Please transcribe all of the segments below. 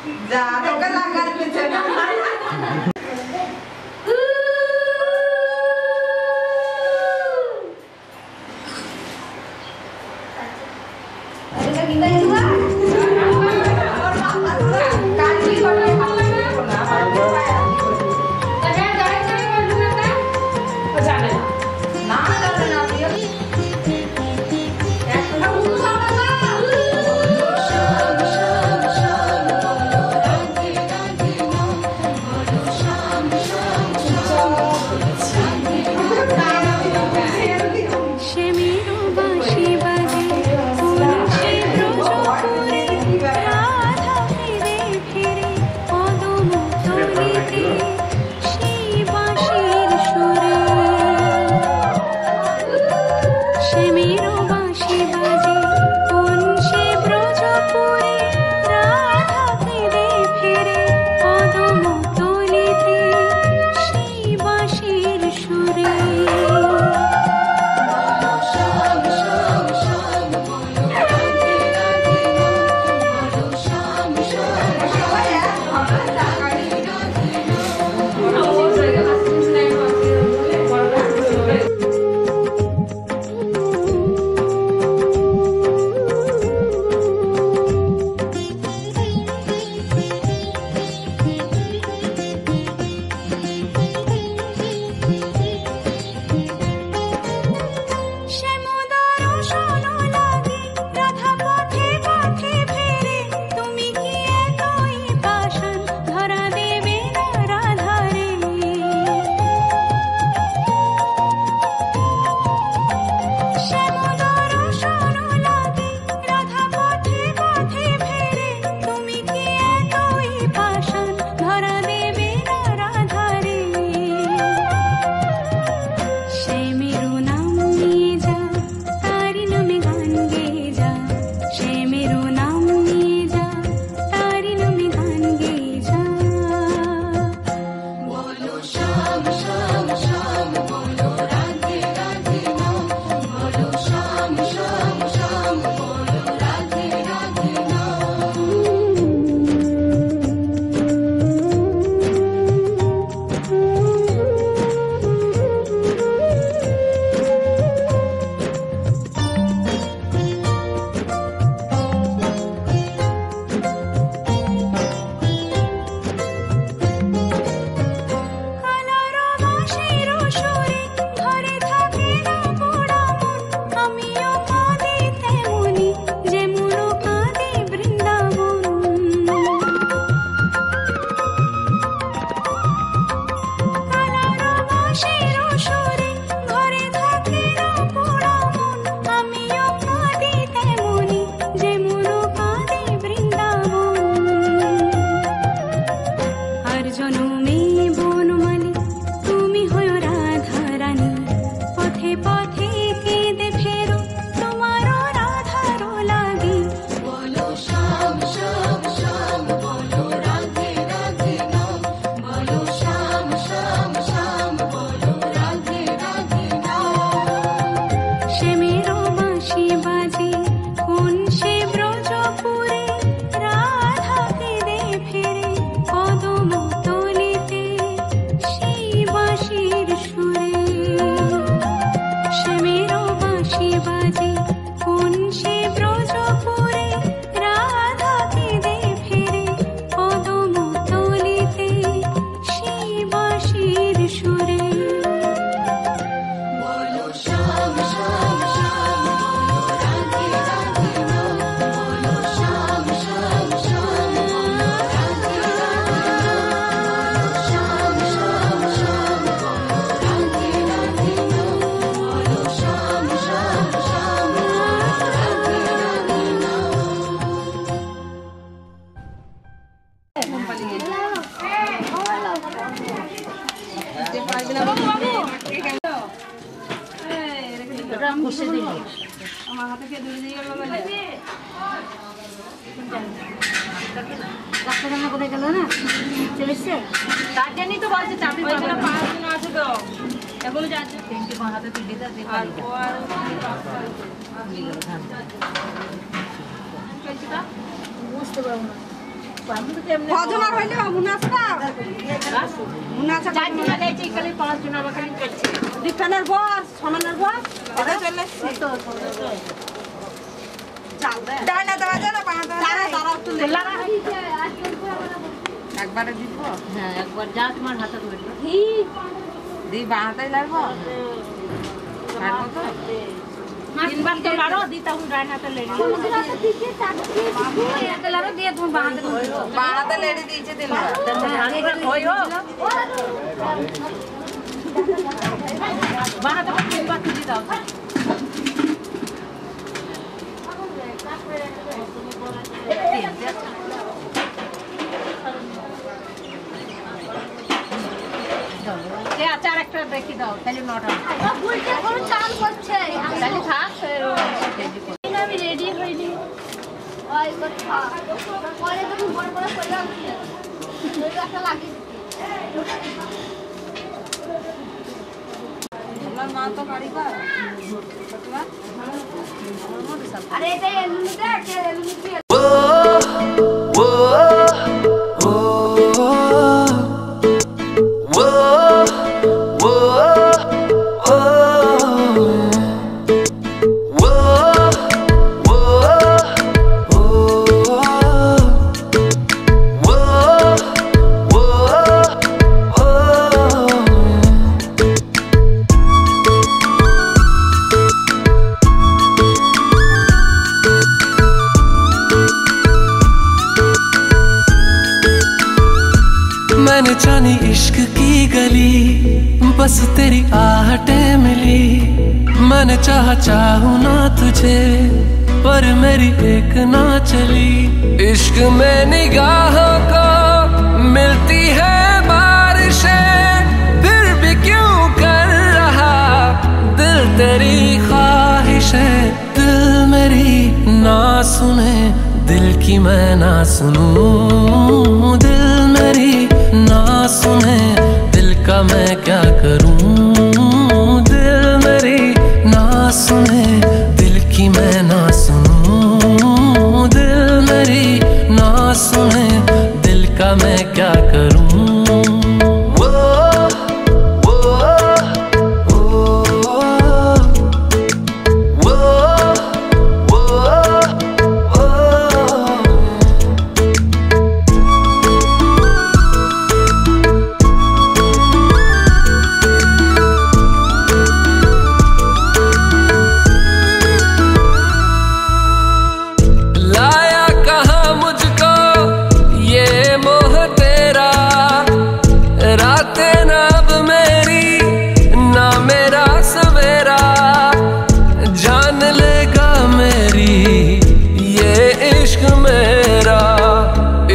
যা তোকে লাগার পেছনে আমার হাতে কে দূরে দিয়ে গেল বলে ডাক্তার রান্না করে গেল না চলে এসছে তার জন্যই তো বলছে চাপি ওইখানে পাঁচজন আছে তো এখনো যাচ্ছে তিনটে হাতে তুলে দিতে আর ও আর বুঝতে পারবো না কজনার হইলে মুনাসটা মুনাসা চারজনা যাইছে খালি 5 জন আমার খালি করছে দীপনের বস সনানের বস এটা চলে চাল দে ডানা দেওয়া যায় না বাঁধা দেওয়া তারা একটু লাগা একবারে দিব হ্যাঁ একবার যা তোমার হাতে ধরলো দি বাঁধাই লাগবো পারবো তো তিনবার তো লাড়ো দি তখন ডাইনাতে লেডি লাড়ো দিয়ে তুমি বাঁধাতে লেডি দিয়েছে দিল বানাতে তিনবার তুলি দাও আচার একটা দেখি দাও তাহলে 9টা চাল করছে তাহলে থাক আমি রেডি হইনি পরে তখন বড় বড় করে একটা লাগিয়ে মা তো গাড়ি কর আরে এটা এমনিতে এমনিতে मैंने जानी इश्क की गली बस तेरी आहटें मिली मैंने चाहूँ ना तुझे पर मेरी एक ना चली इश्क में निगाहों को मिलती है बारिशें फिर भी क्यों कर रहा दिल तेरी ख्वाहिशें दिल मेरी ना सुने दिल की मैं ना सुनूं दिल मेरी ना सुने दिल का मैं क्या करूं दिल मेरी ना सुने दिल की मैं ना सुनूं दिल मेरी ना सुने दिल का मैं क्या करूं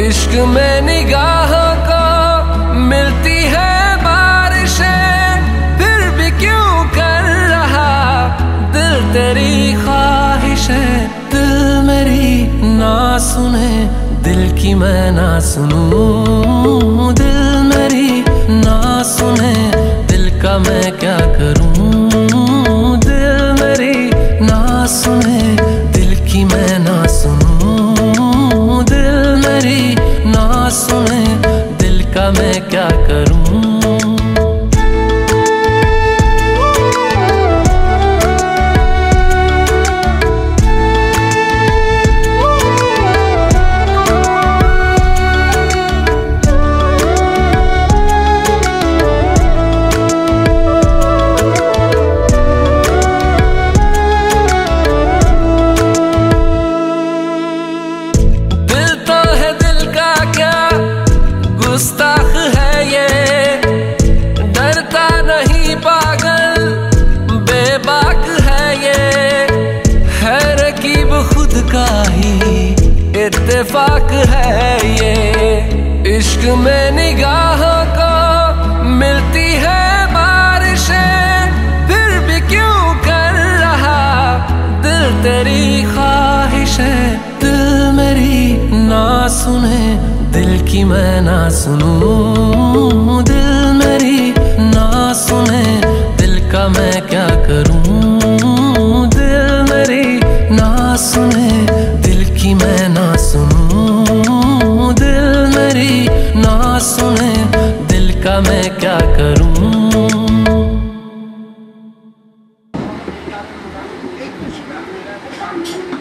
इश्क में निगाहों को मिलती है बारिशें फिर भी क्यों कर रहा दिल तेरी ख्वाहिशें दिल मेरी ना सुने दिल की मैं ना सुनूं दिल मेरी ना सुने दिल का मैं क्या करूं दिल मेरी ना सुने दिल की मैं ना सुनूं दिल मेरी ना सुने दिल का मैं क्या करूं गुस्ताख है ये डरता नहीं पागल बेबाक है ये है रकीब खुद का ही इत्तेफाक है ये इश्क में निगाहों को मिलती है बारिशें फिर भी क्यों कर रहा दिल तेरी ख्वाहिशें दिल मेरी ना सुने दिल की मैं ना सुनूं दिल मेरी ना सुने दिल का मैं क्या करूं दिल मेरी ना सुने दिल की मैं ना सुनूं दिल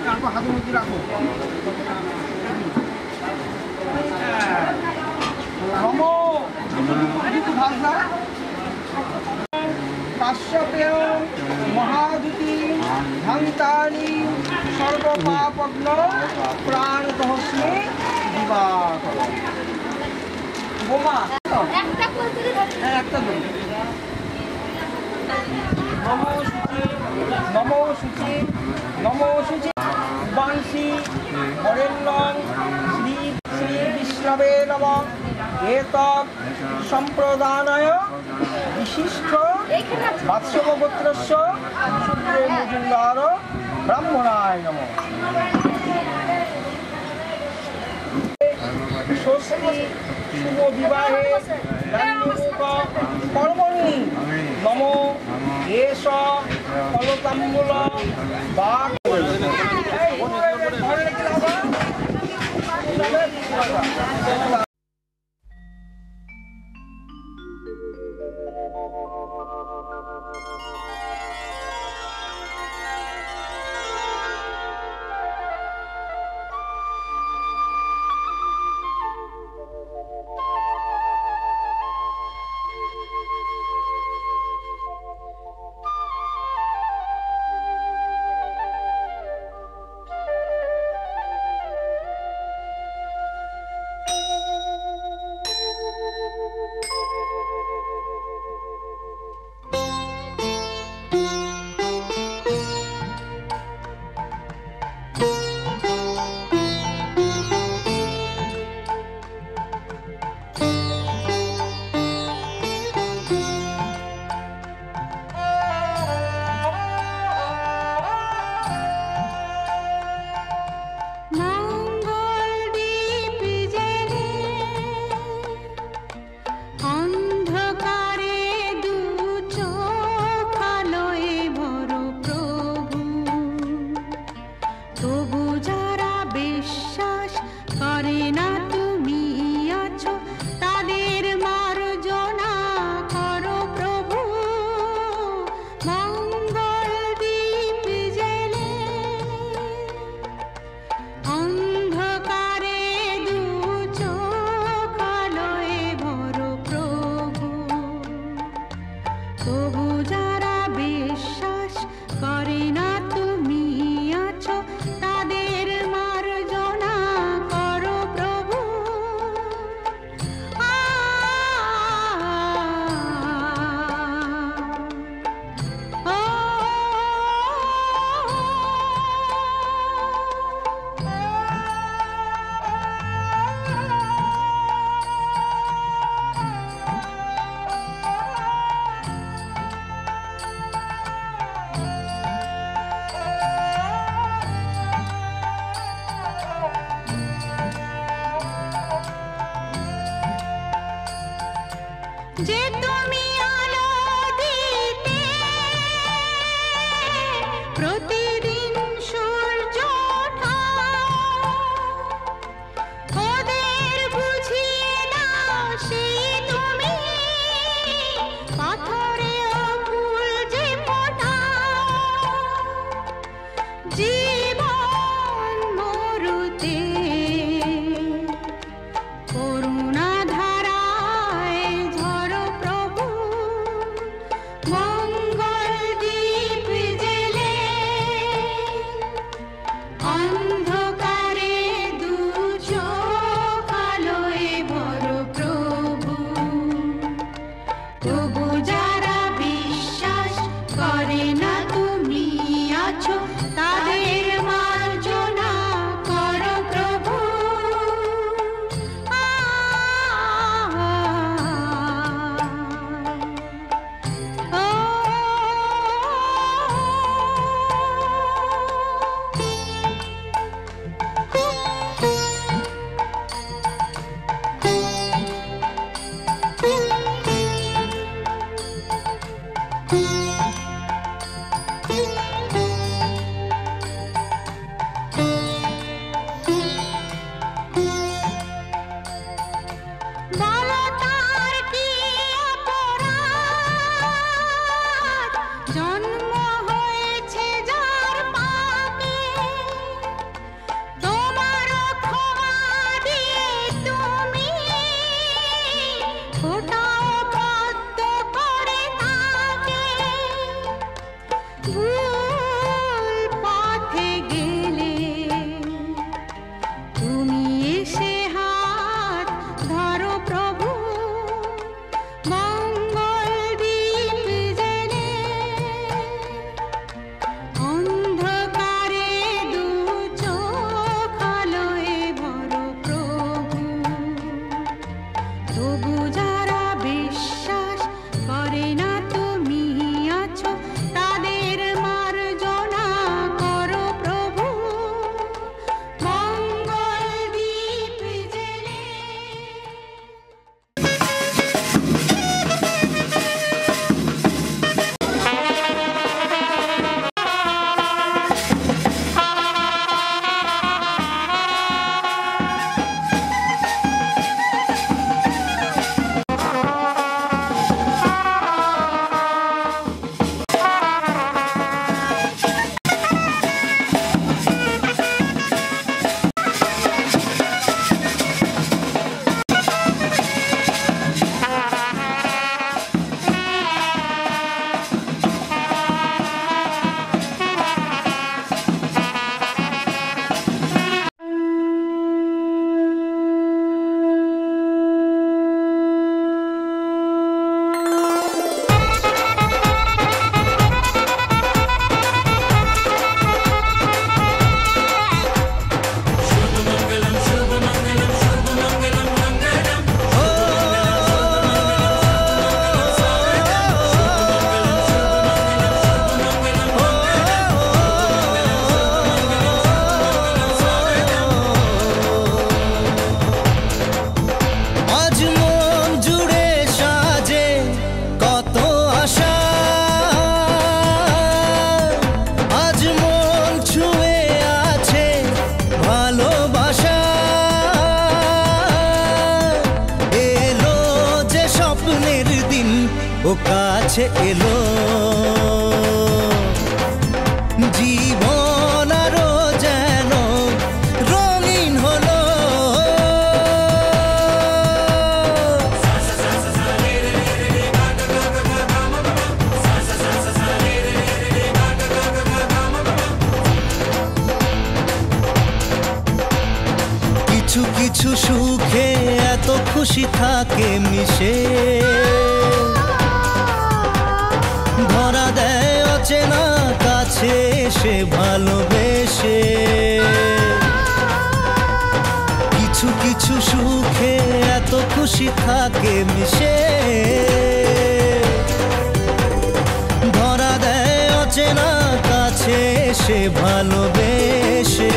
তারপর হাতের মধ্যে রাখো। নমো ভাষা কাশ্যপেয় মহাদুতি ধান্তানি সর্বপাপগ্ন প্রাণতহস্মি দিবাকর। বোমা একটা করতে একটা দিন। নমো শুচি নমো শুচি নমো শুচি বাংশি বরেণ্যং শ্রী শ্রী বিষ্ণবে নমঃ। এতৎ সম্প্রদানায় বিশিষ্ট বাৎসব গোত্রস্য শূদ্র মজুমদার ব্রাহ্মণায় নমঃ। ষষ্ঠী শুভ বিবাহে কর্মণি নমো এষ ফলতাম্বুল বাক। যে তুমি আলো দিতে প্রতিদিন সূর্য ওঠা, ওদের বুঝিয়ে দাও সেই তুমি পাথরেও ফুল যে ফোটাও। জীবন মরুতে করুণা ধারায় ঝড় প্রভু কাছে এলো জীবন আরো যেন রঙিন হলো কিছু কিছু সুখে এত খুশি থাকে মিশে ধরা দেয় অচেনা কাছে এসে ভালোবেসে কিছু কিছু সুখে এত খুশি থাকে মিশে ধরা দেয় অচেনা কাছে এসে ভালোবেসে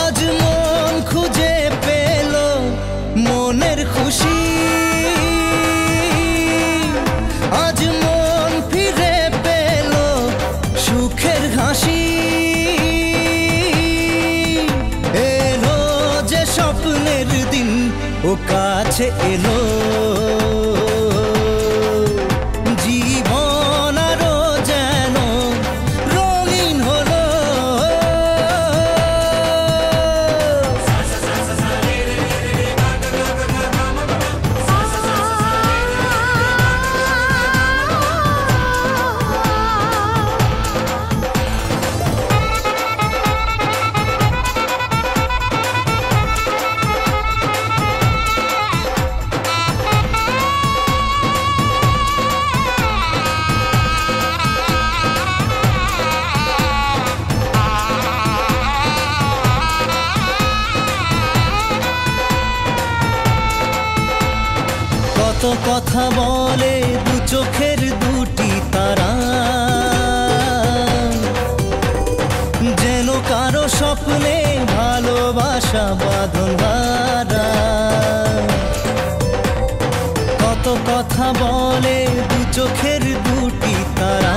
আজ মন খুঁজে পেল মনের খুশি আজ মন ফিরে পেল সুখের হাসি এলো যে স্বপ্নের দিন ও কাছে এলো জীবন আরো যেন রঙিন হলো কত কথা বলে দু চোখের দুটি তারা যেন কারো স্বপ্নে ভালোবাসা বাঁধন হারা কত কথা বলে দু চোখের দুটি তারা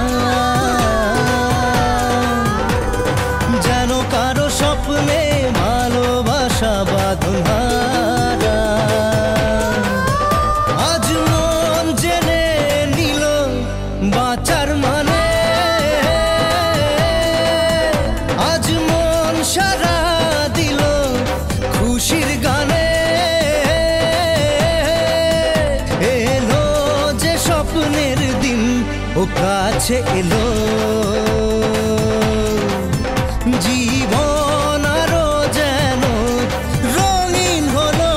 যেন কারো স্বপ্নে ভালোবাসা বাঁধন হারা আজ মন জেনে নিল বাঁচার মানে আজ মন সারা দিল খুশির গানে এলো যে স্বপ্নের দিন ও কাছে এলো জীবন আরো যেন রঙিন হলো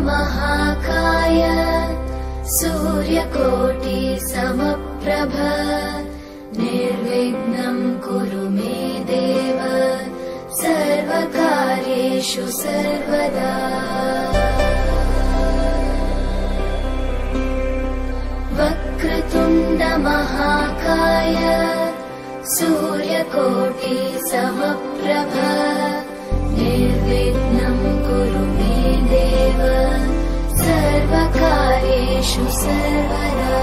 महाकाय सूर्यकोटि समप्रभ निर्विघ्नं कुरु मे देव सर्वकार्येषु सर्वदा वक्रतुण्ड महाकाय सूर्यकोटि समप्रभ निर्विघ्नं कुरु मे देव सर्वकार्येषु सर्वदा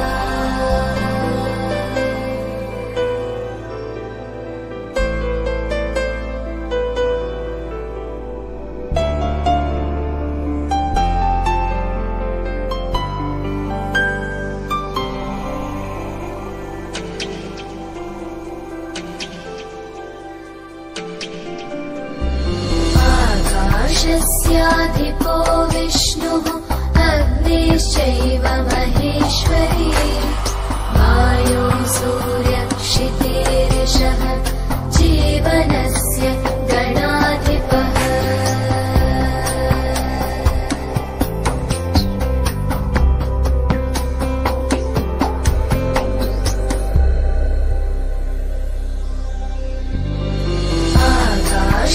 शस्याधिपो विष्णुः अग्निश्चैव महेश्वरी वायो सूर्यक्षितेरिषः जीवनस्य गणाधिपः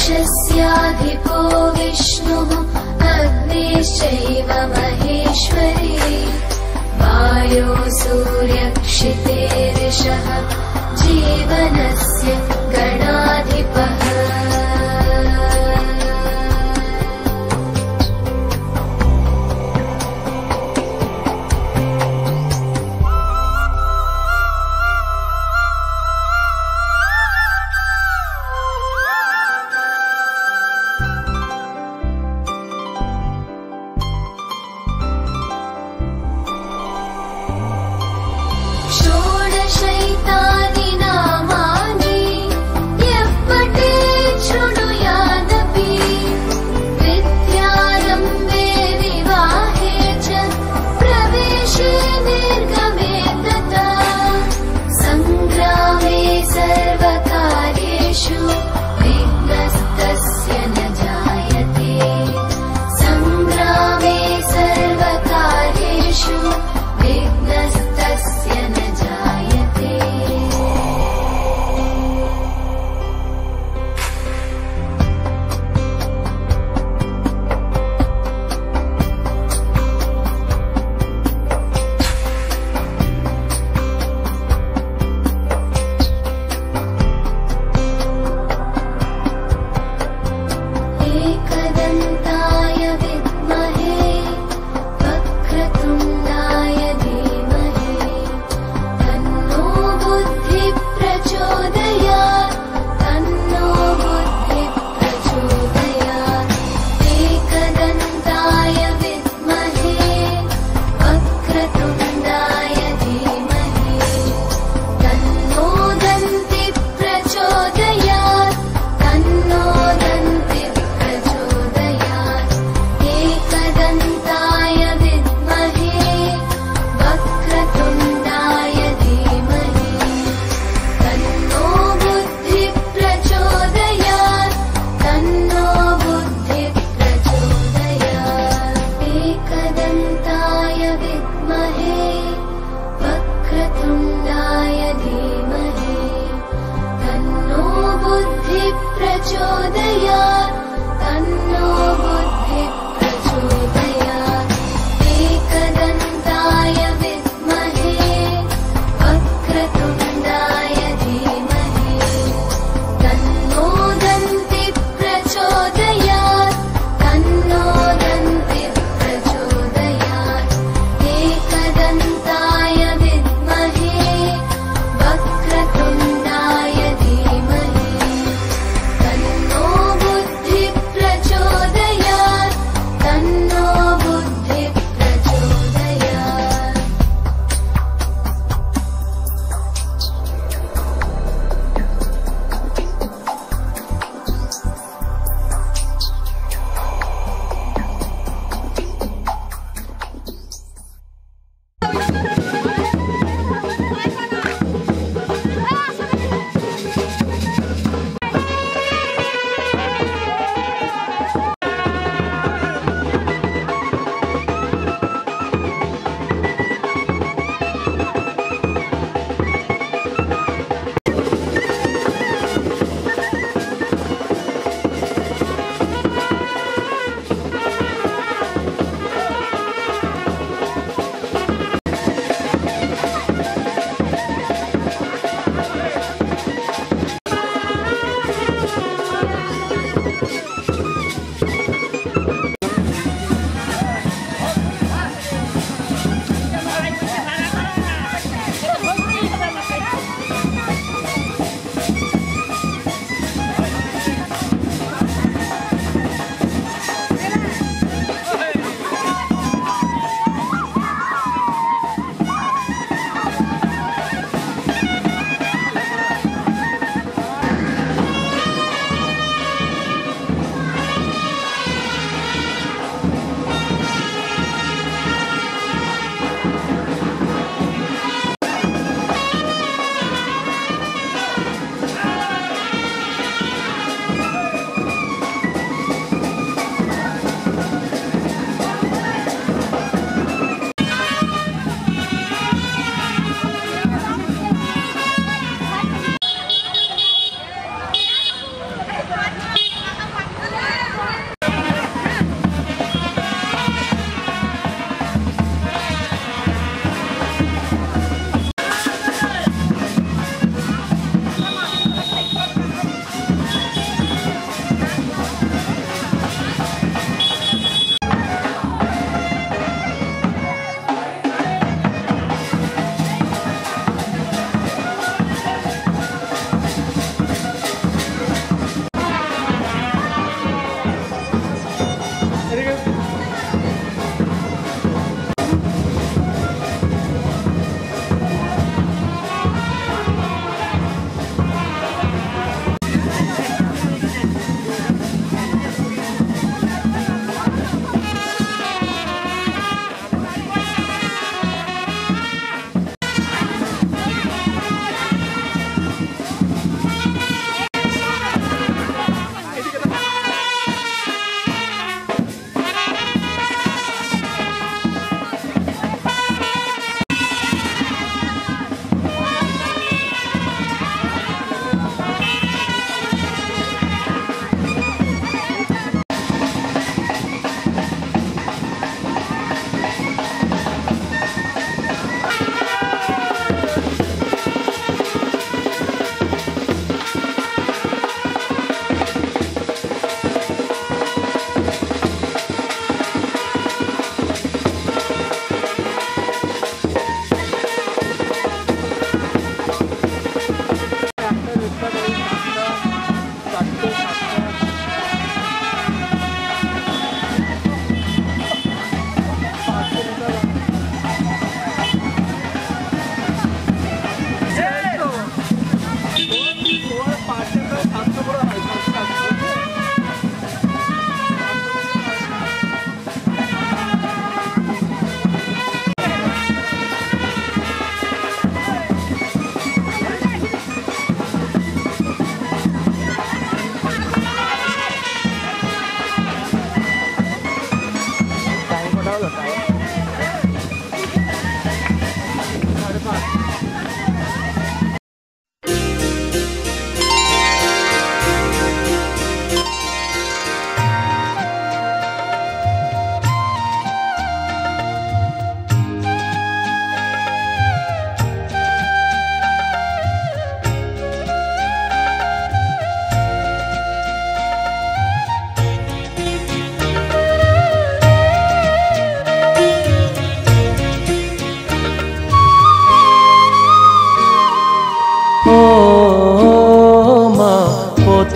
आकाशस्याधिपो विष्णुः अग्निश्चैव महेश्वरी वायो सूर्यक्षितेरिषः जीवनस्य गणाधिपः षोडशैतानि नामानि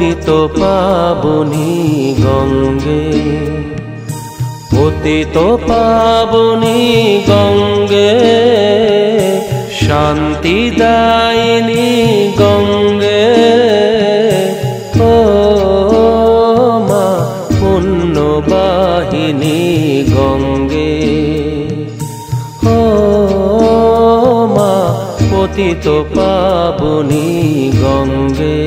পতিত পাবনী গঙ্গে, পতিত পাবনী গঙ্গে, শান্তিদায়িনী গঙ্গে, ও মা পুণ্যবাহিনী গঙ্গে, ও মা পতিত পাবনী গঙ্গে।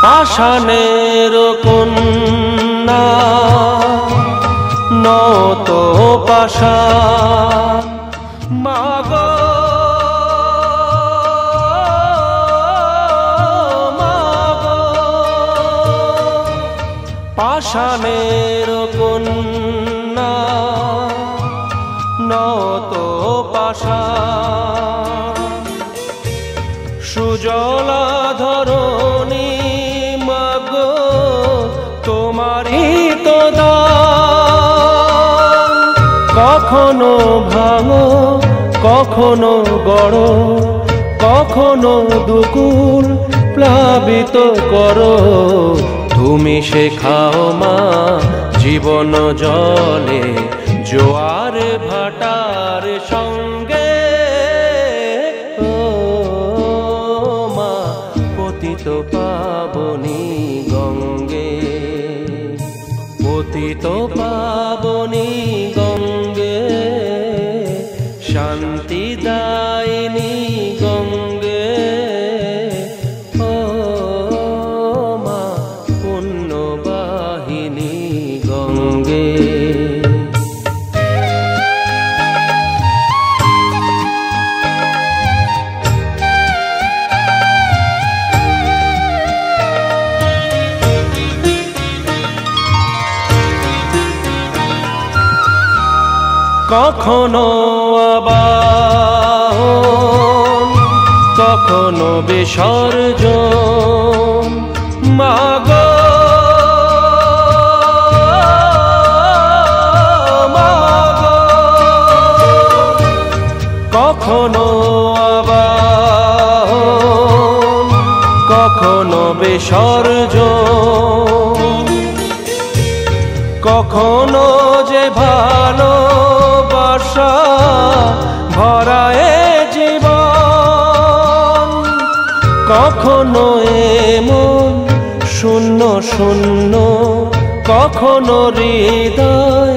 পাষাণের কন্যা নত পাষাণ, মাগো মাগো, পাষাণের কন্যা নত পাষাণ, সুজলা ধরণী তোমারই তো দান, কখনো ভাঙো কখনো গড়ো, কখনো দুকুল প্লাবিত করো, তুমি শেখাও মা জীবন জলে জোয়ার ভাটার সঙ্গে, ও মা পতিত পাবনী গঙ্গে, পতিত পাবনী গঙ্গে, শান্তিদায়িনী গঙ্গে, ও মা পুণ্যবাহিনী গঙ্গে। কখনো আবাহন কখনো বিসর্জন, মাগো মাগো, কখনো আবাহন কখনো বিসর্জন, কখনো যে ভালোবাসা ভরায় জীবন, কখনো এমন শূন্য শূন্য, কখনো হৃদয়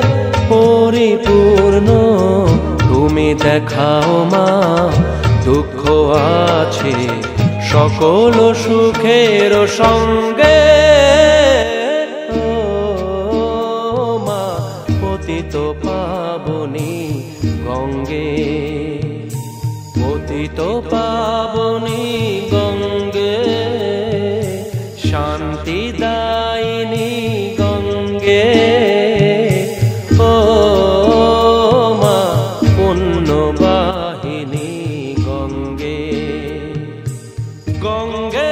পরিপূর্ণ, তুমি দেখাও মা দুঃখ আছে সকল সুখের সঙ্গে, পতিত পাবনী গঙ্গে, পতিত পাবনী গঙ্গে, শান্তিদায়িনী গঙ্গে, ও মা পুণ্যবাহিনী গঙ্গে, গঙ্গে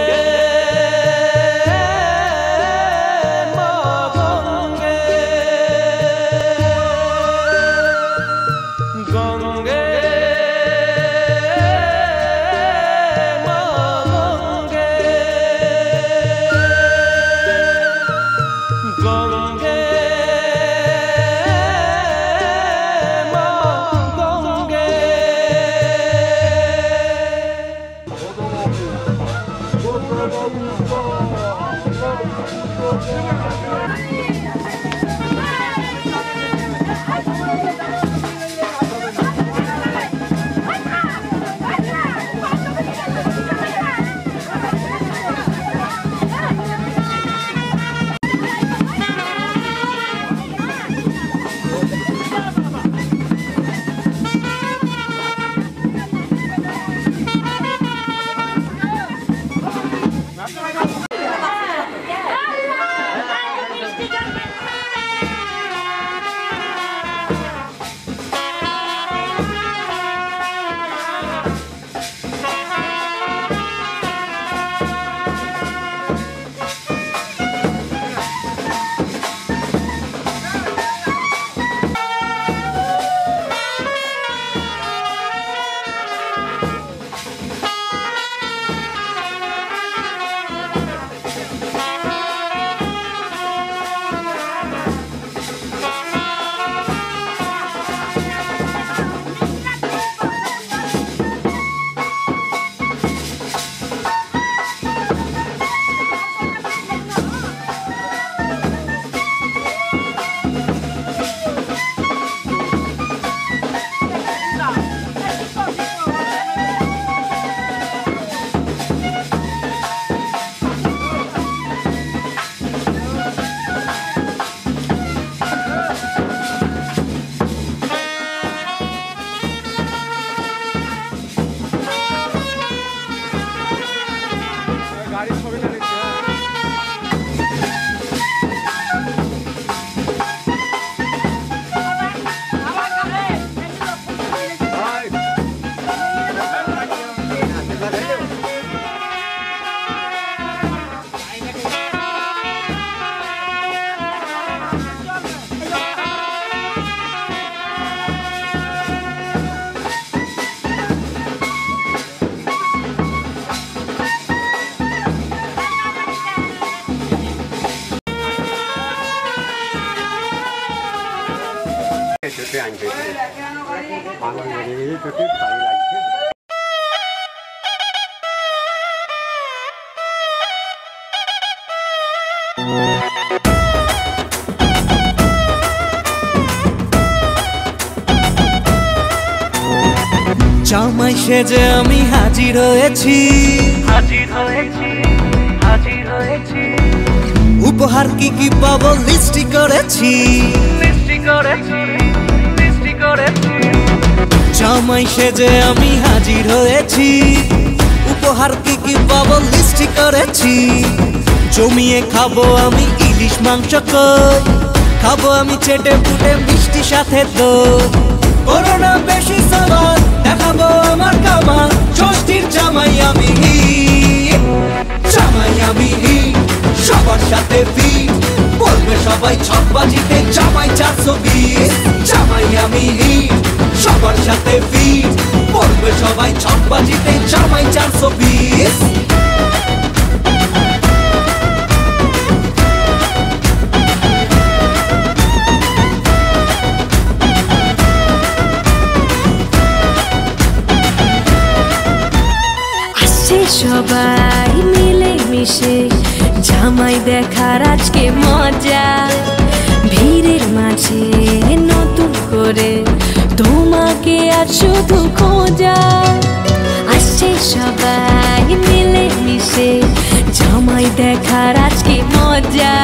টাইম পেয়েছি আঙুল বেরিয়ে গেছে চোখে ভালো লাগছে। জামাই সেজে আমি হাজির হয়েছি, উপহার কি কি পাবো লিস্টি করেছি। জামাই সেজে আমি হাজির হয়েছি, উপহার কি কি পাবো লিস্টি করেছি। জমিয়ে খাবো আমি ইলিশ মাংস কই, খাবো আমি চেটে পুটে মিষ্টি সাথে দই। করোনা বেশি সাবান দেখাবো আমার কামাল, ষষ্ঠীর জামাই আমি জামাই আমি সবার সাথে ফিট, বলবে সবাই ছকবাজিতে জামাই 420। জামাই আমি সবার সাথে ফিট, বলবে সবাই ছকবাজিতে জামাই 420। সবাই মিলে মিশে জামাই দেখার আজকে মজা, ভিড়ের মাঝে নতুন করে তোমাকে আজ শুধু খোঁজা। আসছে সবাই মিলে মিশে জামাই দেখার আজকে মজা,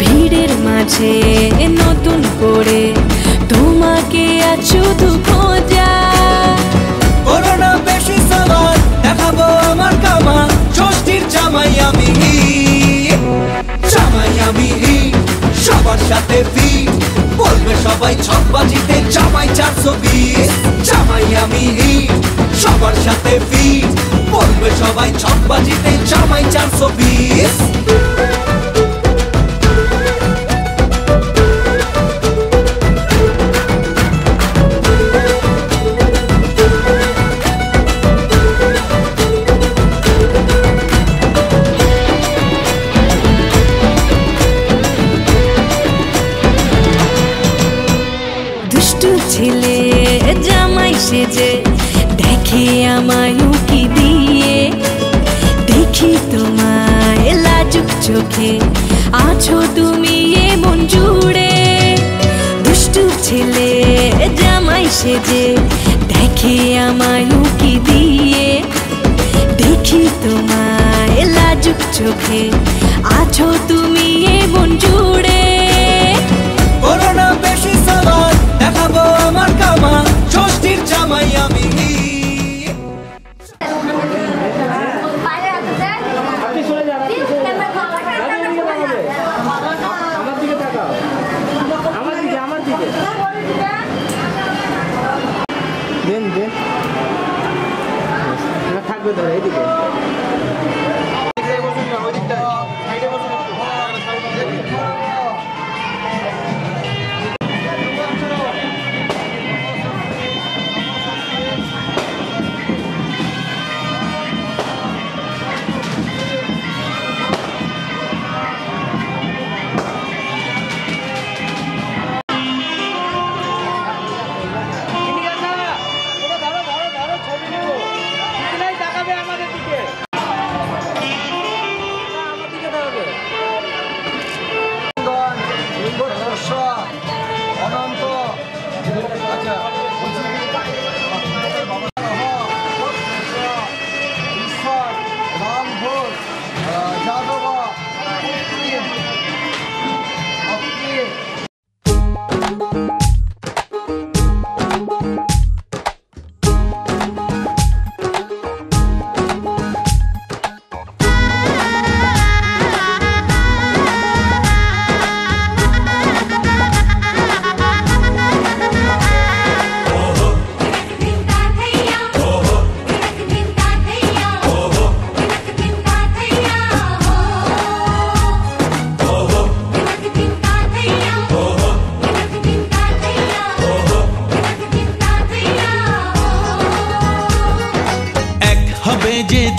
ভিড়ের মাঝে নতুন করে তোমাকে আজ শুধু খোঁজা। করোনা বেশি সাবান দেখাবো আমার কামাল, ষষ্ঠীর জামাই আমি জামাই আমি সবার সাথে ফিট, বলবে সবাই ছকবাজিতে জামাই 420। জামাই আমি সবার সাথে ফিট, বলবে সবাই ছকবাজিতে জামাই 420। ছেলে জামাই সেজে দেখে আমায় উকি দিয়ে, দেখি তোমায় লাজুক চোখে আছো তুমি এমন জুড়ে। দুষ্টু ছেলে জামাই সেজে দেখে আমায় উকি দিয়ে, দেখি তোমায় লাজুক চোখে আছো তুমি এমন জুড়ে। করোনা বেশি সাবান দেখাবো আমার কামাল, ষষ্ঠীর জামাই আমি থাকবে ধরে এদিকে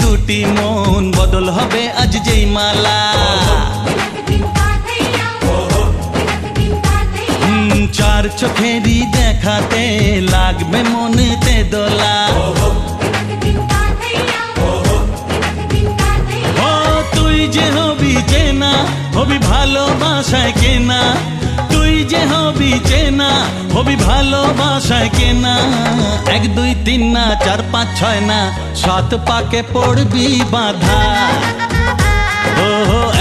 দুটি মন বদল হবে আজ যেই মালা চার চোখেরই দেখাতে লাগবে মনেতে দোলা ও তুই যে হবি চেনা হবি ভালোবাসায় কেনা তুই যে হবি চেনা হবি ভালোবাসায় কেনা 1 2 3 না 4 5 6 না 7 পাকে পড়বি বাঁধা ও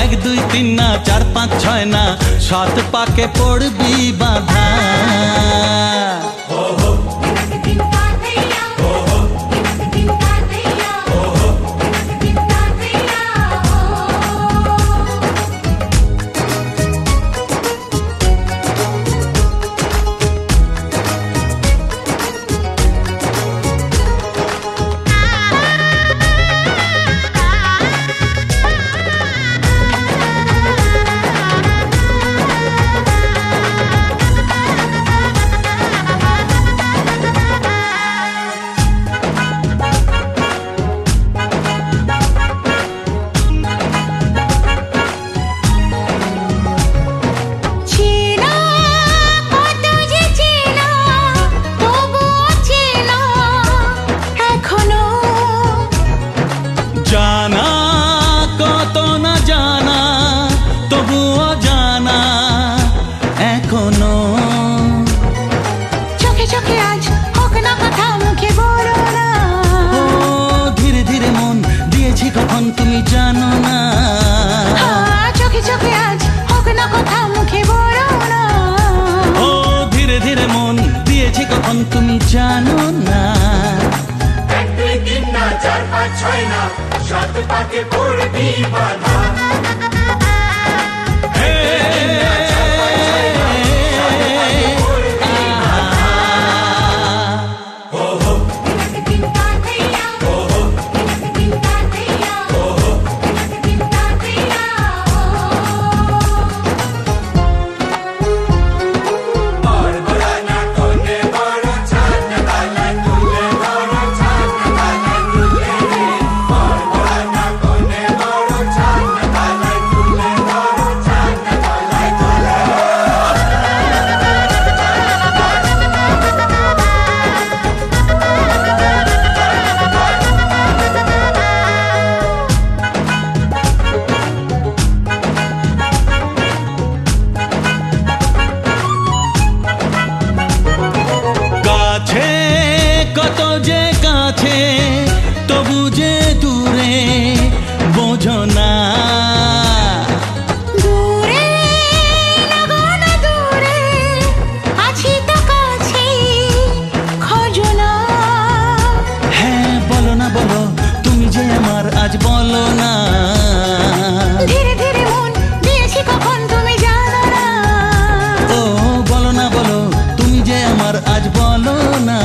1 2 3 না 4 5 6 না 7 পাকে পড়বি বাঁধা জানা কত না জানা তবুও জানা এখনো চোখে চোখে আজ হোক না কথা মুখে বলো না ও ধীরে ধীরে মন দিয়েছি কখন তুমি জানো না চোখে চোখে আজ হোক না কথা মুখে বলো না ও ধীরে ধীরে মন দিয়েছি কখন তুমি জানো না 1 2 3 না 4 5 6 না 7 পাকে পড়বি বাঁধা কত যে কাছে তবু যে দূরে বোঝো না দূরে লাগানো দূরে আছি তো কাছে খোঁজো না হ্যাঁ বলো না বলো তুমি যে আমার আজ বলো না ধীরে ধীরে মন দিয়েছি কখন তুমি জানো না ও বলো না বলো তুমি যে আমার আজ বলো না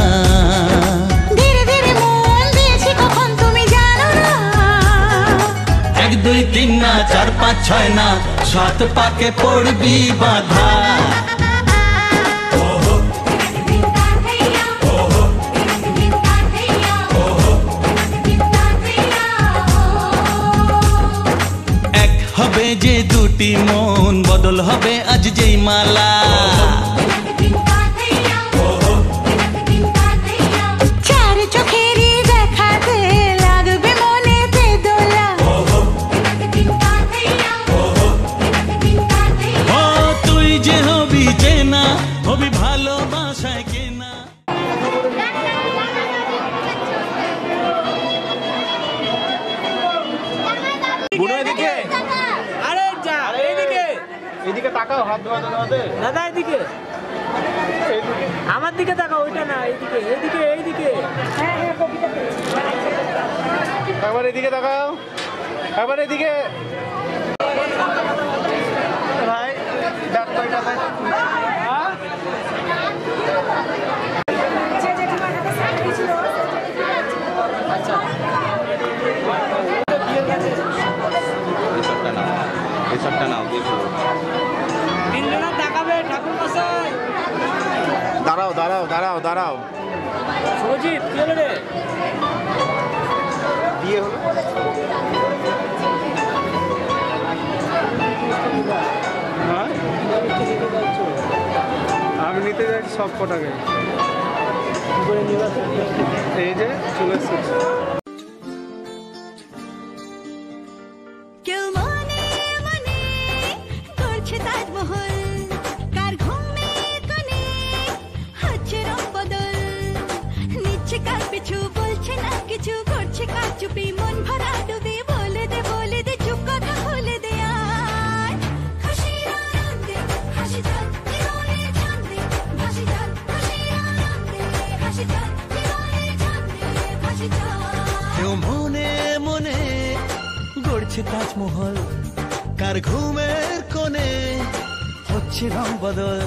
ধীরে ধীরে মন দিয়েছি কখন তুমি জানো না 1 2 3 না 4 5 6 না 7 পাকে পড়বি বাঁধা এক হবে যে দুটি মন বদল হবে আজ যেই মালা চার চোখেরই দেখাতে লাগবে মনেতে দোলা ও তুই যে হবি চেনা হবি ভালোবাসায় কেনা বুড়ো এদিকে আরে যা এইদিকে এদিকে তাকাও হাত ধোয়া দাদা এদিকে আমার দিকে তাকাও ওইটা না এইদিকে এইদিকে এইদিকে একবার এদিকে তাকাও একবার এদিকে ভাই দেখ তো এটা ভাই আচ্ছা এসবটা নাও দেখো তিনজনা তাকাবে ঠাকুর মশাই দাঁড়াও দাঁড়াও দাঁড়াও দাঁড়াও সুজিত কি হলো রে বিয়ে হলো হ্যাঁ আমি নিতে দেখতে যাচ্ছি সব কটাকে এই যে চলে এসছে কেউ মনে মনে করছে তাজমহল কার ঘুমের কোণে হচ্ছে রং বদল নিচ্ছে কার পিছু বলছে না কিছু করছে কার চুপি মন ভরা ডুবে বলে দে চুপ কথা খুলে দে আর খুশির আনন্দে হাসি যাক জীবনের ছন্দে ভাসি যাক খুশির আনন্দে হাসি যাক জীবনের ছন্দে ভাসি যাক কেউ মনে মনে গড়ছে তাজমহল কার ঘুমের কোণে হচ্ছে রং বদল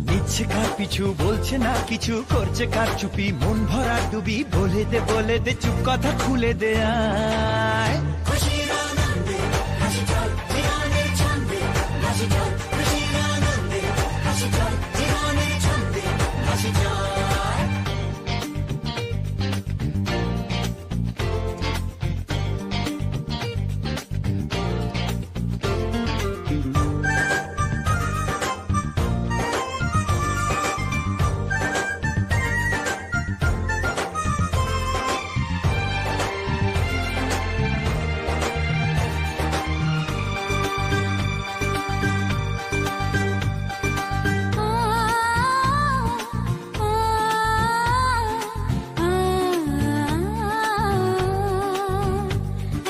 নিচ্ছে কার পিছু বলছে না কিছু করছে কার চুপি মন ভরা ডুবি বলে দে চুপ কথা খুলে দে আয় খুশির আনন্দে হাসি চল জীবনের ছন্দে ভাসি চল খুশির আনন্দে হাসি চল জীবনের ছন্দে ভাসি চল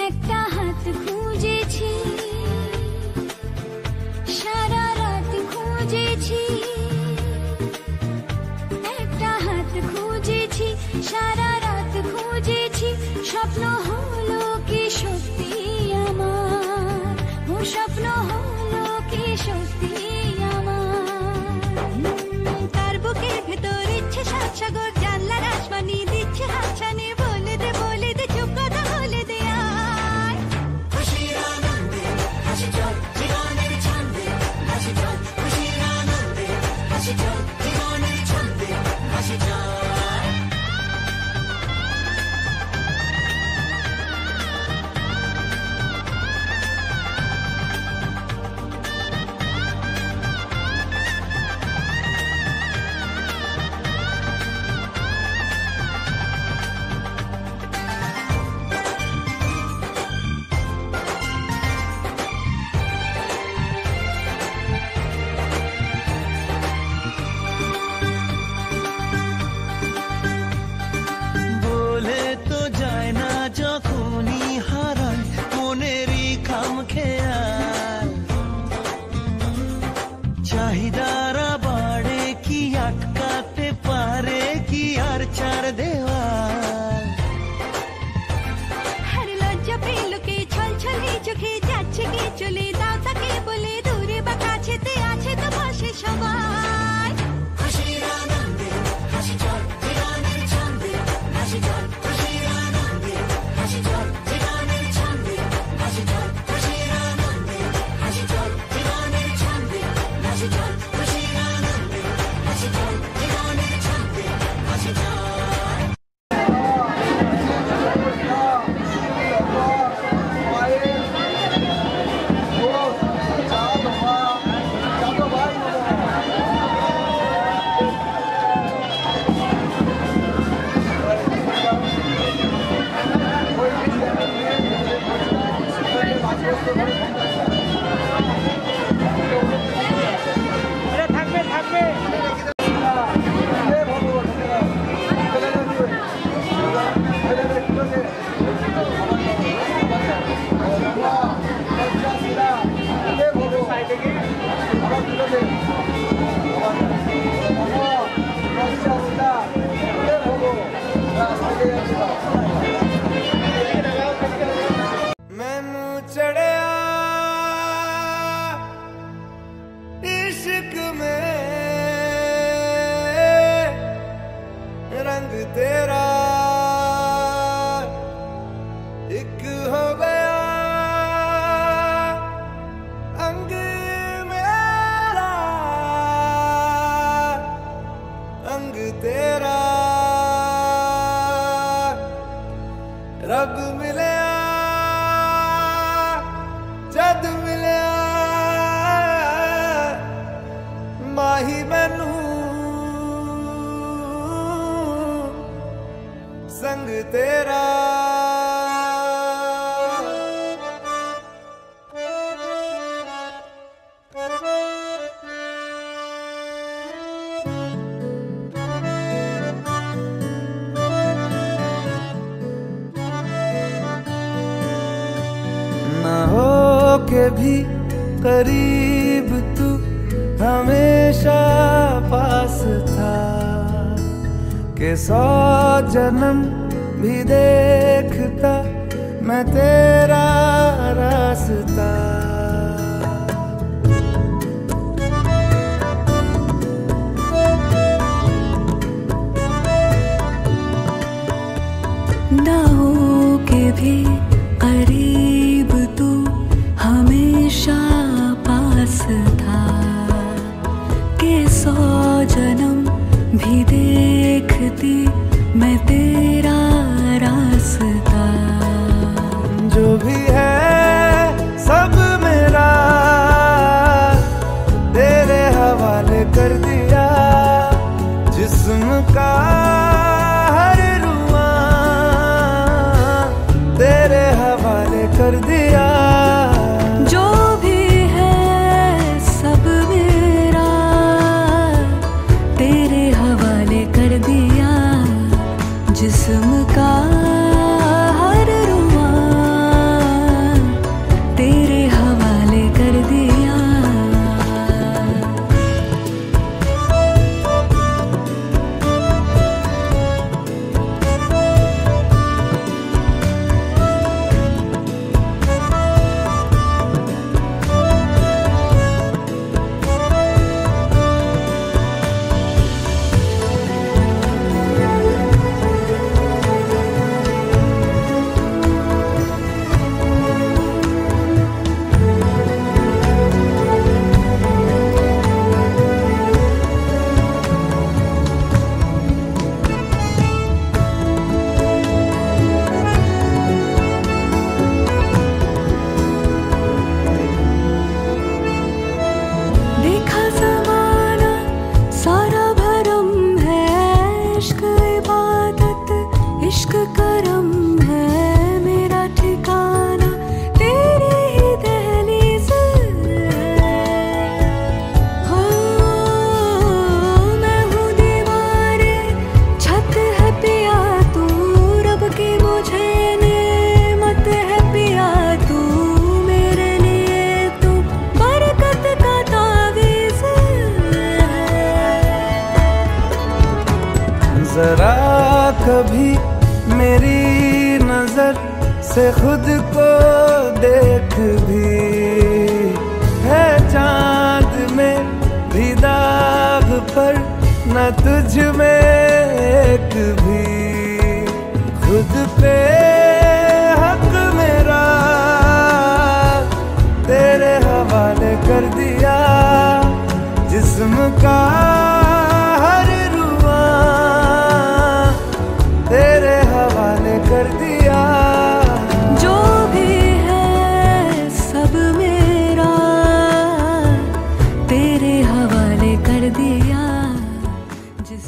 একটা হাত খুঁজেছি সারা রাত খুঁজেছি একটা হাত খুঁজেছি সারা রাত খুঁজেছি স্বপ্ন হলো কি সত্যি আমার ও স্বপ্ন হলো কি সত্যি আমার তার বুকের ভেতর ইচ্ছে সাত সাগর জানলার আসমানি দিচ্ছে হাতছানি বলে দে চুপ কথা বলে দে আয় খুশির আনন্দে হাসি চল জীবনের ছন্দে হাসি চল খুশির আনন্দে হাসি চল জীবনের ছন্দে হাসি চল तेरा। ना हो के भी करीब तू हमेशा पास था, के 100 जन्म भी देखता मैं तेरा रास्ता। ना हो के भी करीब तू हमेशा पास था, के 100 जन्म भी देखती मैं तेरा रास्ता। जो भी है सब मेरा तेरे हवाले कर दिया, जिस्म का हर रुआ तेरे हवाले कर दिया। जो भी है सब मेरा तेरे हवाले कर दिया, जिस्म का हर रुआ तेरे हवाले कर दिया। देखा ज़माना सारा भरम है, इश्क इबादत इश्क करम है, मेरा ठिकाना तेरी ही दहलीज़ हो। मैं हूँ दीवारें छत है पिया तू, रब की मुझे नेमत है पिया तू, मेरे लिए तू बरकत का तावीज़ जरा कभी मेरी नजर से खुद को देख भी, है चांद में भी दाग पर न तुझ में एक भी। खुद पे हक मेरा तेरे हवाले कर दिया, जिस्म का हर रुआ तेरे हवाले कर दिया। जो भी है सब मेरा तेरे हवाले कर दिया, जिस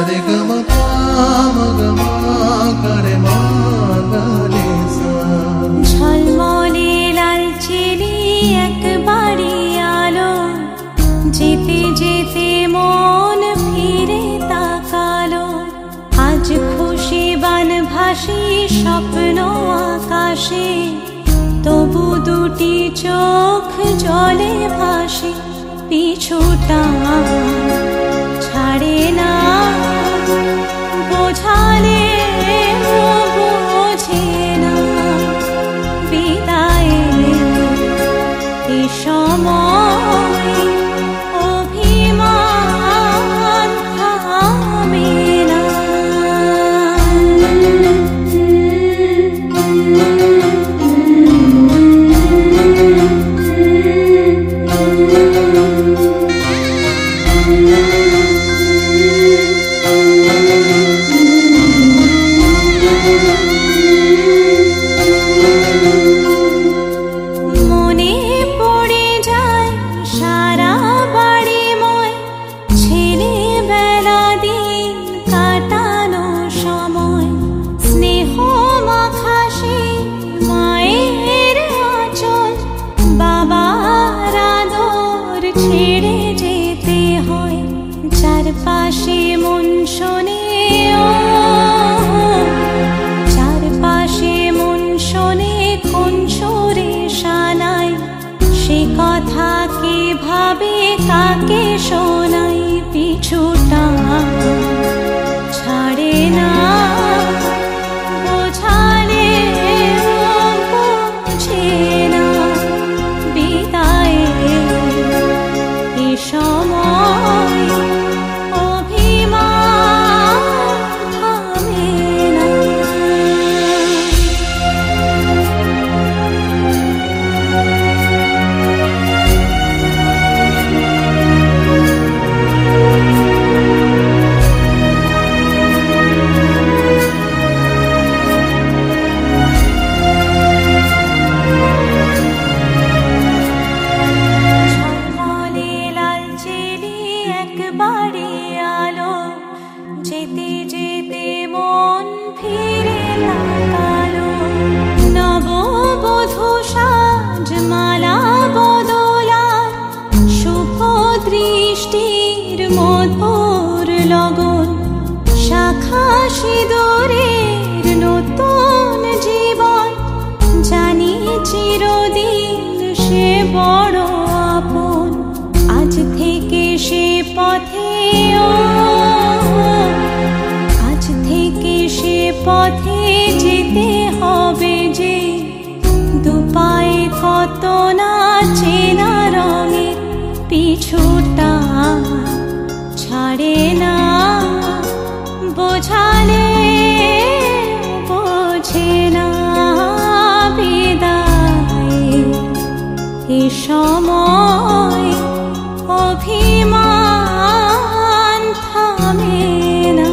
रे ग म प म ग म ग रे म ग रे सा। ঝলমলে লালচেরি এক বাড়ি আলো, যেতে যেতে মন ফিরে তাকালো। আজ খুশি বানভাসি স্বপ্ন আকাশে, তবু দুটি চোখ জলে ভাসে। পিছুটা ছাড়ে না, বোঝালে বোঝে না। বিদায়ে এ সময় অভিমান থামে না। মনে পড়ে যায় সারা বাড়িময়, ছেলেবেলা দিন কাটানো সময়। স্নেহ মাখা সেই মায়ের আঁচল, বাবার আদর ছেড়ে যেতে হয়। চারপাশে মন শোনে ও, চারপাশে মন শোনে কোন সুরে শানাই। সে কথা কে ভাবে কাকে শোনাই। পিছুটা ছাড়ে না, বোঝালে বোঝে না। বিদায়ে এ সময় অভিমান থামে না। ঝলমলে লালচেরি এক বাড়ি আলো, যেতে যেতে মন ফিরে তাকালো। নববধূ সাজ মালা বদলার, শুভ দৃষ্টির মধুর লগন। শাখা সিঁদুরের নতুন জীবন, জানি চিরদিন সে বড় আপন। আজ থেকে সে পথে ও, আজ থেকে সে পথে যেতে হবে যে। দুপায়ে কত না চেনা রঙে, পিছুটা ছাড়ে না। বোঝালে বোঝে না। বিদায়ে এ সময় অভিমান থামে না।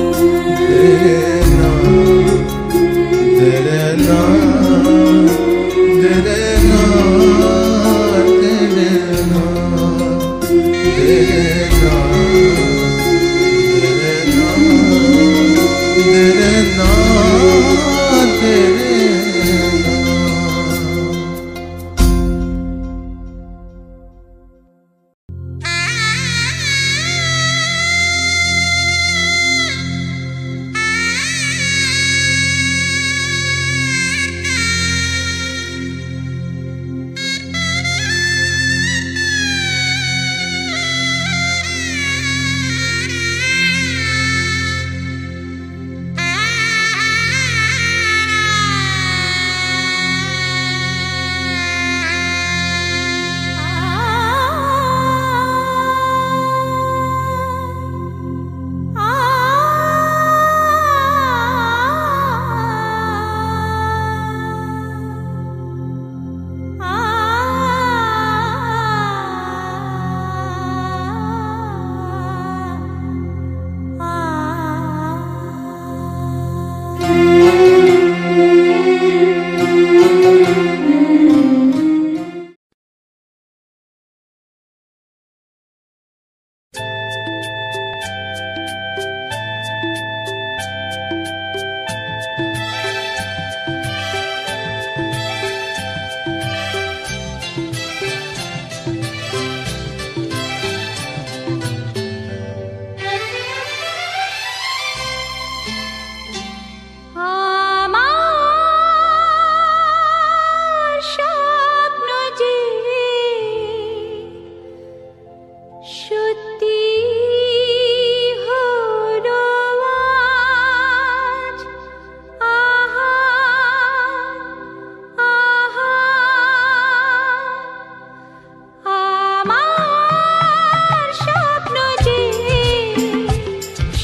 আমার স্বপ্ন যে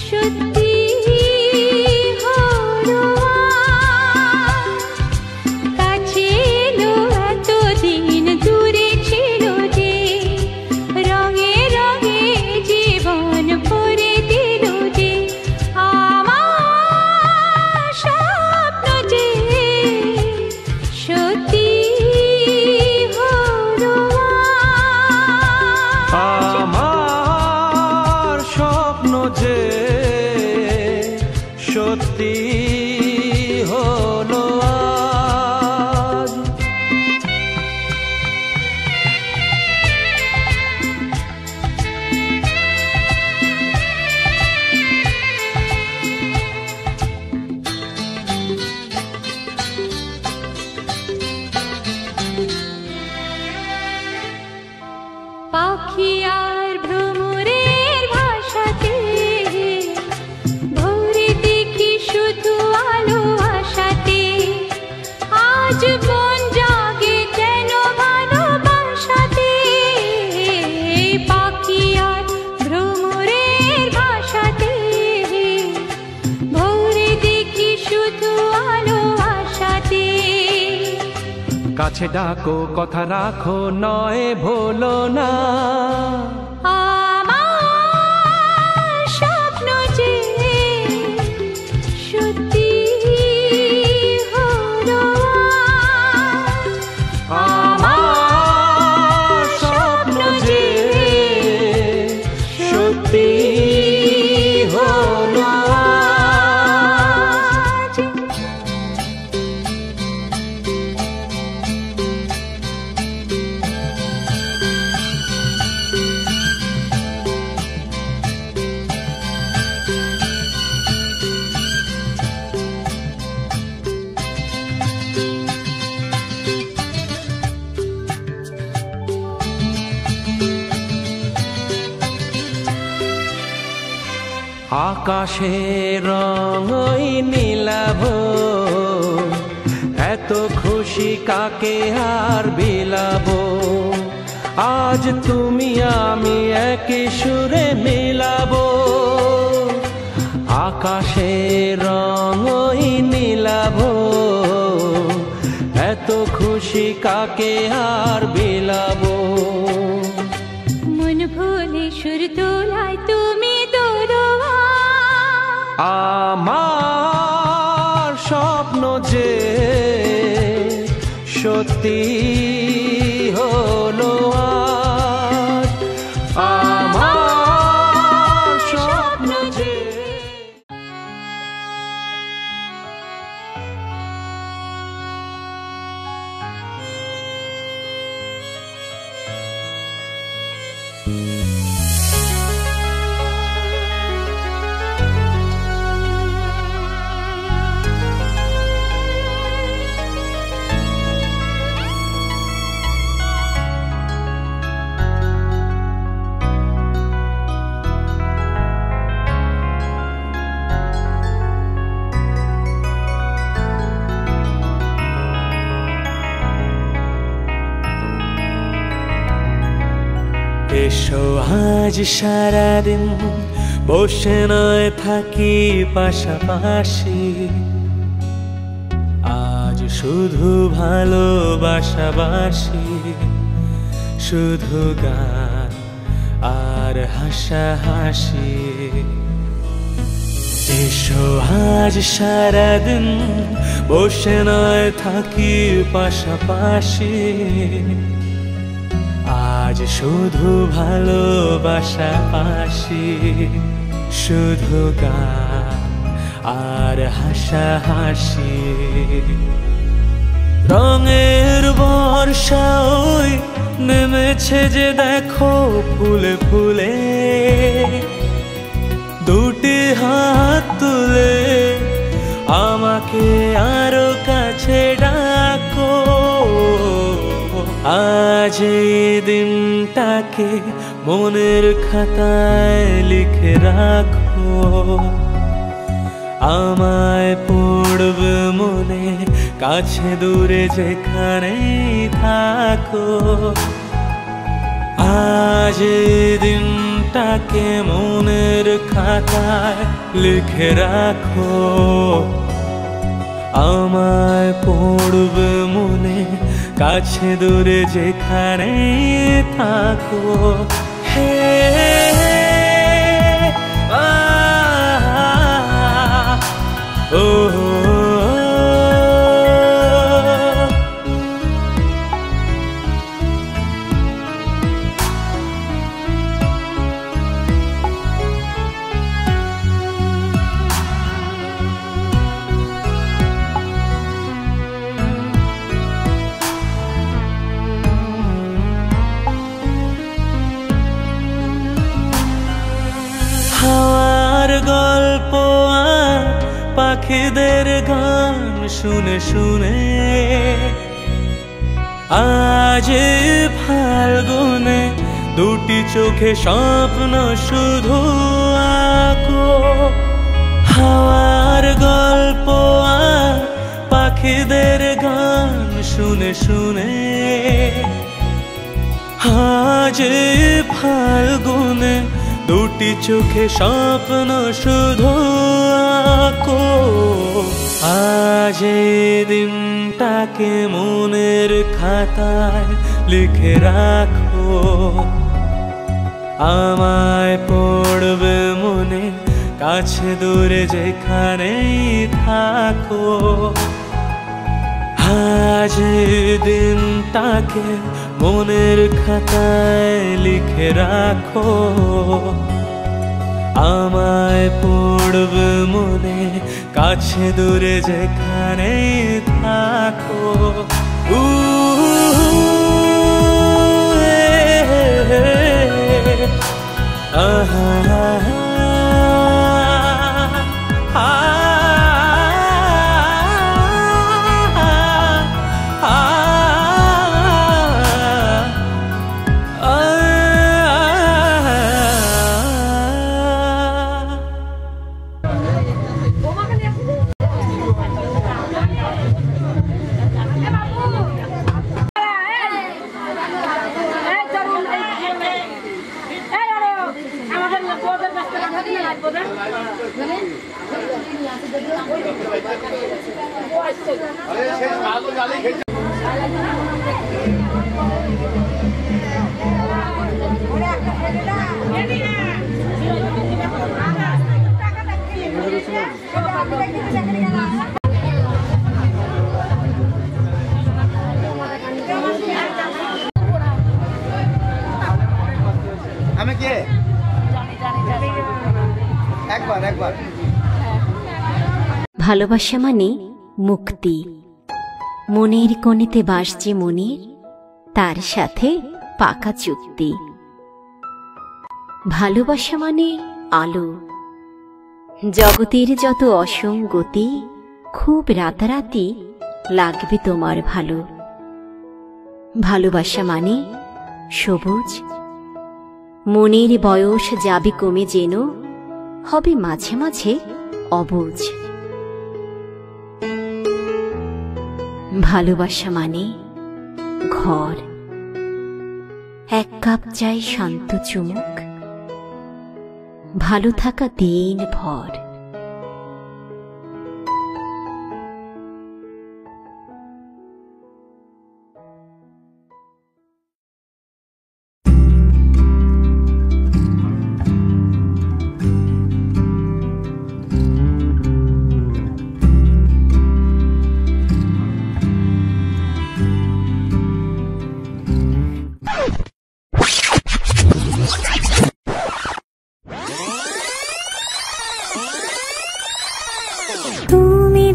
সত্যি হলো কাছে এলো এতদিন দূরে ছিল যে রঙে রঙে জীবন ভরে দিল যে আমার স্বপ্ন যে সত্যি হলো আমার স্বপ্ন যে সত্যি হলো আজ। পাখি আর ভ্রমরের ভাষাতে ভোরে দেখি শুধু আলো আশাতে আজ মন জাগে যেন ভালোবাসাতে পাখি আর ভ্রমরের ভাষাতে ভোরে দেখি শুধু আলো আশাতে কাছে ডাকো কথা রাখো নয় ভোলো না আমার স্বপ্ন যে সত্যি হলো আমার স্বপ্ন যে সত্যি হলো আজ। আকাশের রং ওই নীলাভ এত খুশি কাকে আর বিলাবো আজ তুমি আমি একই সুরে মিলাবো আকাশের রং ওই নীলাভ এত খুশি কাকে আর বিলাবো মন ভুলে সুর তোলায় তুমি দোলোয়া আমার স্বপ্ন যে সত্যি হলো আজ। আমার স্বপ্ন যে এসো আজ সারাদিন বসে নয় থাকি পাশাপাশি আজ শুধু ভালোবাসাবাসি শুধু গান আর হাসাহাসি এসো আজ সারাদিন বসে নয় থাকি পাশাপাশি আজ শুধু ভালোবাসা পাশি শুধু গান আর হাসাহাসি রঙের বর্ষা ওই নেমেছে যে দেখো ফুলে ফুলে দুটি হাত তুলে আমাকে আরো কাছে ডাকো আজ এই দিনটাকে মনের খাতায় লিখে রাখো আমায় পড়বে মনে কাছে দূরে যেখানেই থাকো আজ দিনটাকে মনের খাতায় লিখে রাখো, আমায় পড়বে মনে কাছে দূরে যেখানে থাকো। হে ও হাওয়ার গল্প আর পাখিদের গান শুনে শুনে আজ ফাল্গুনে দুটি চোখে স্বপ্ন শুধু আঁকো। হাওয়ার গল্প আর পাখিদের গান শুনে শুনে আজ ফাল্গুনে দুটি চোখে স্বপ্ন শুধু আঁকো। আজ দিনটাকে মনের খাতায় লিখে রাখো, আমায় পড়বে মনে কাছে দূরে যেখানেই থাকো। আজ দিনটাকে মনের খাতায় লিখে রাখো, আমায় পড়বে মনে কাছে দূরে যেখানে থাকো। আমি কে একবার একবার ভালোবাসা মানে মুক্তি। মনের কোণেতে বাস যে মনের, তার সাথে পাকা চুক্তি। ভালোবাসা মানে আলো। জগতের যত অসঙ্গতি খুব রাতারাতি লাগবে তোমার ভালো। ভালোবাসা মানে সবুজ। মনের বয়স যাবে কমে যেন হবে মাঝে মাঝে অবুঝ। ভালোবাসা মানে ঘর। এক কাপ চাই শান্ত চুমুক, ভালো থাকা দিন ভর।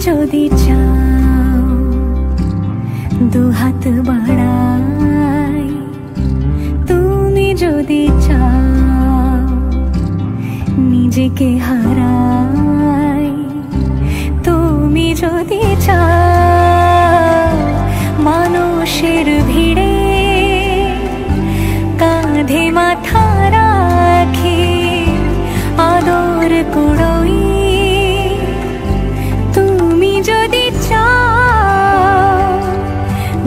যদি চাও দুহাত বাড়াই, তুমি যদি চাও নিজেকে হারাই, তুমি যদি চাও মানুষের ভিড়ে কাঁধে মাথা রাখি আদর কুড়োই, যদি চাও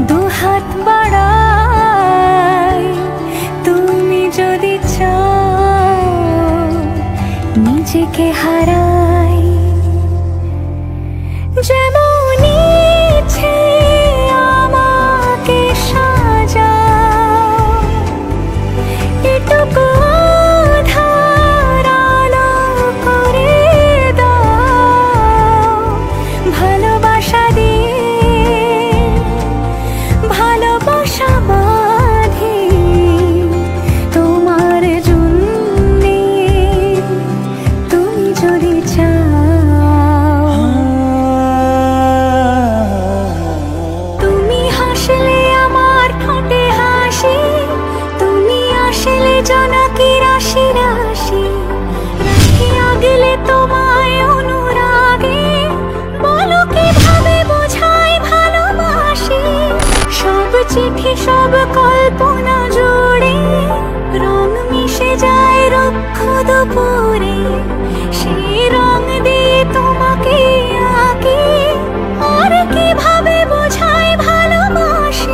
দুহাত বাড়াই, তুমি তোমাকে হারাই যেমন ইচ্ছে আমাকে সাজাও এটুকু আধার আলো করে দাও ভালোবাসা দিয়ে ভালোবাসা বাঁধি তোমার জন্যে তুমি যদি চাও তুমি হাসলে আমার ঠোঁটে হাসি তুমি আসলে জনকি রাশি রাশি রাখিয়া গেলে তোমায় অনুরাগে বলো কিভাবে বোঝাই ভালোবাসি সব চিঠি সব কল্পনা জুড়ে রং মিশে যায় রুক্ষ দুপুরে সেই রং দিয়ে তোমাকে আঁকি আর কিভাবে বোঝাই ভালোবাসি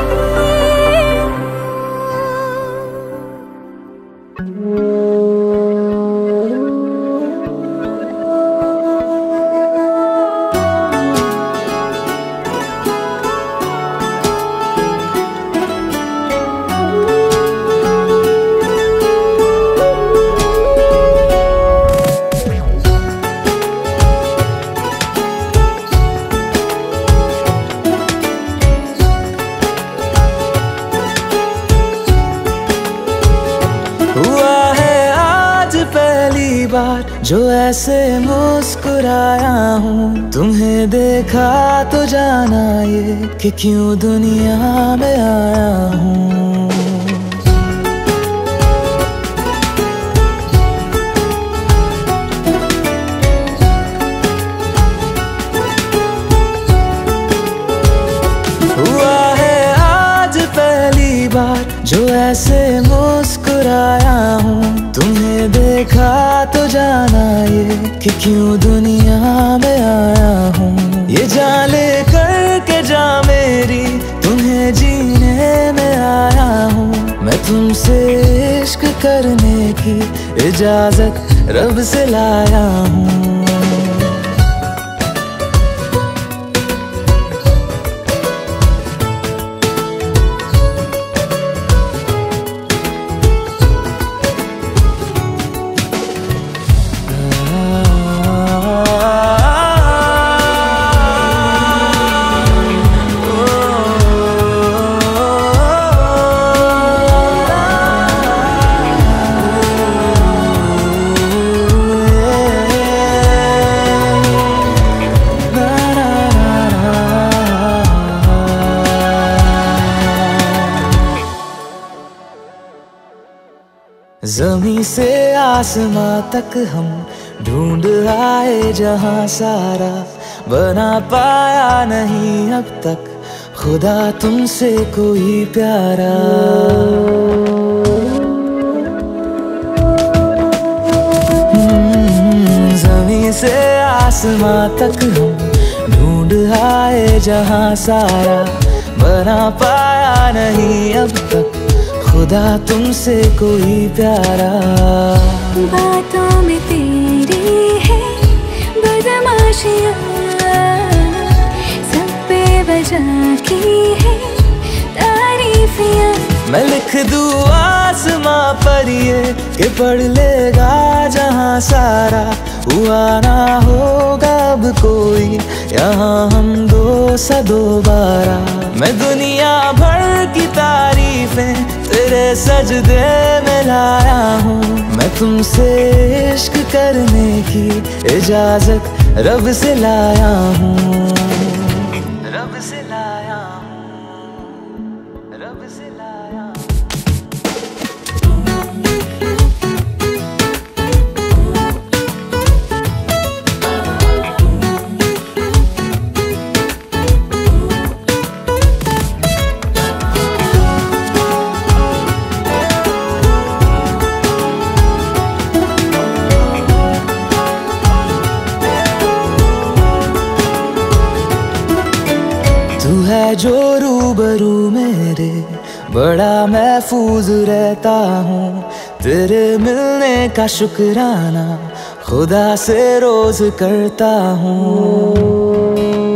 हुआ है आज पहली बार जो ऐसे मुस्कुराया हूँ तुम्हें देखा तो जाना ये कि क्यों दुनिया में आया हूँ हुआ है आज पहली बार जो ऐसे मुस्कुराया हूँ तुम्हें देखा तो जाना ये कि क्यों दुनिया में आया हूँ ये जान ले करके जा मेरी तुम्हें जीने में आया हूँ मैं तुमसे इश्क करने की इजाजत रब से लाया हूँ ज़मीं से आसमां तक हम ढूंढ आए जहां सारा बना पाया नहीं अब तक खुदा तुमसे कोई प्यारा ज़मीं से आसमां तक हम ढूंढ आए जहां सारा बना पाया नहीं अब तक खुदा तुमसे कोई प्यारा बातों में तेरी है बदमाशियाँ सब बेवजह की है तारीफियाँ मैं लिख दूँ आसमां पर ये कि पढ़ लेगा जहां सारा हुआ ना होगा अब कोई यहाँ हम दो सा दोबारा मैं दुनिया भर की तारीफें तेरे सजदे में लाया हूँ मैं तुमसे इश्क करने की इजाजत रब से लाया हूँ रब से लाया हूँ रब से लाया जो रूबरू मेरे बड़ा महफूज रहता हूँ तेरे मिलने का शुक्राना खुदा से रोज करता हूँ।